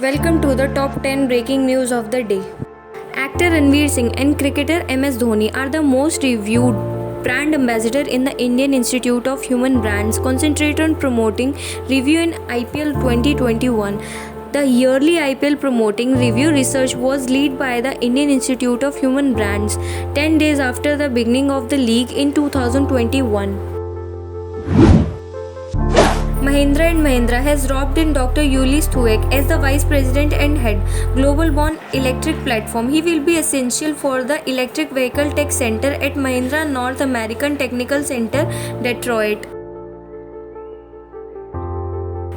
Welcome to the top 10 breaking news of the day. Actor Ranveer Singh and cricketer MS Dhoni are the most reviewed brand ambassador in the Indian Institute of Human Brands, concentrate on promoting review in IPL 2021. The yearly IPL promoting review research was led by the Indian Institute of Human Brands 10 days after the beginning of the league in 2021. Mahindra & Mahindra has roped in Dr. Ulis Thuek as the Vice President and Head, Global Born Electric Platform. He will be essential for the Electric Vehicle Tech Center at Mahindra North American Technical Center, Detroit.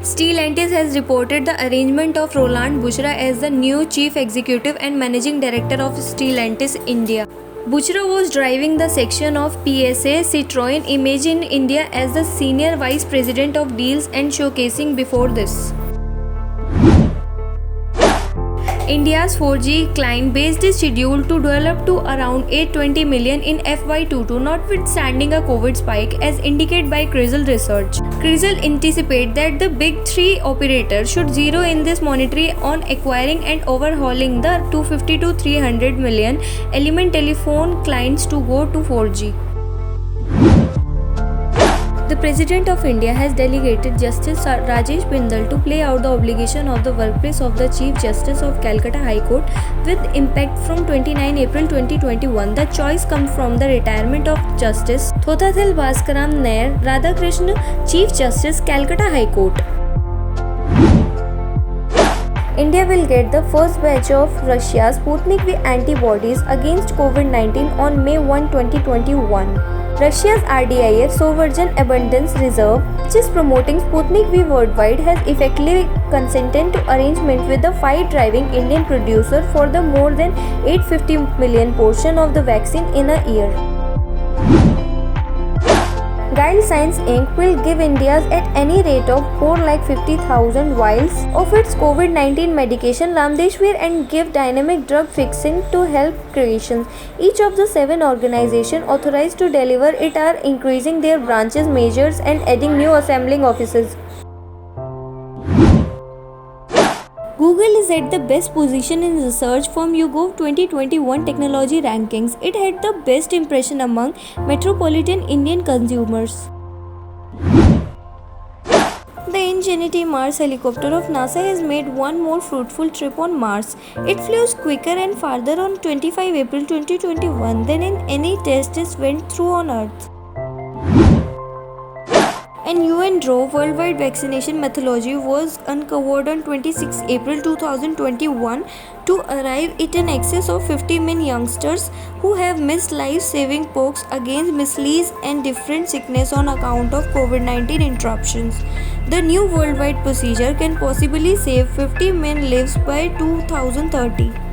Stellantis has reported the arrangement of Roland Buchra as the new Chief Executive and Managing Director of Stellantis India. Buchra was driving the section of PSA Citroën Image in India as the Senior Vice President of Deals and Showcasing before this. India's 4G client base is scheduled to develop to around 820 million in FY22, notwithstanding a COVID spike, as indicated by CRISIL research. CRISIL anticipate that the big three operators should zero in this monetary on acquiring and overhauling the 250 to 300 million Element telephone clients to go to 4G. The President of India has delegated Justice Rajesh Bindal to play out the obligation of the workplace of the Chief Justice of Calcutta High Court with impact from 29 April 2021. The choice comes from the retirement of Justice Thotathil Bhaskaram Nair Radhakrishnan, Chief Justice, Calcutta High Court. India will get the first batch of Russia's Sputnik V antibodies against COVID-19 on May 1, 2021. Russia's RDIF Sovereign Abundance Reserve, which is promoting Sputnik V worldwide, has effectively consented to arrangement with the fight-driving Indian producer for the more than 850 million portion of the vaccine in a year. Guile Science Inc. will give India's at any rate of 450,000 vials of its COVID-19 medication Remdesivir and give dynamic drug fixing to help creations. Each of the 7 organizations authorized to deliver it are increasing their branches measures and adding new assembling offices. Google is at the best position in research from YouGov 2021 technology rankings. It had the best impression among metropolitan Indian consumers. The Ingenuity Mars helicopter of NASA has made one more fruitful trip on Mars. It flew quicker and farther on 25 April 2021 than in any test it went through on Earth. An UN drove worldwide vaccination methodology was uncovered on 26 April 2021 to arrive at an excess of 50 million youngsters who have missed life-saving pokes against measles and different sickness on account of COVID-19 interruptions. The new worldwide procedure can possibly save 50 million lives by 2030.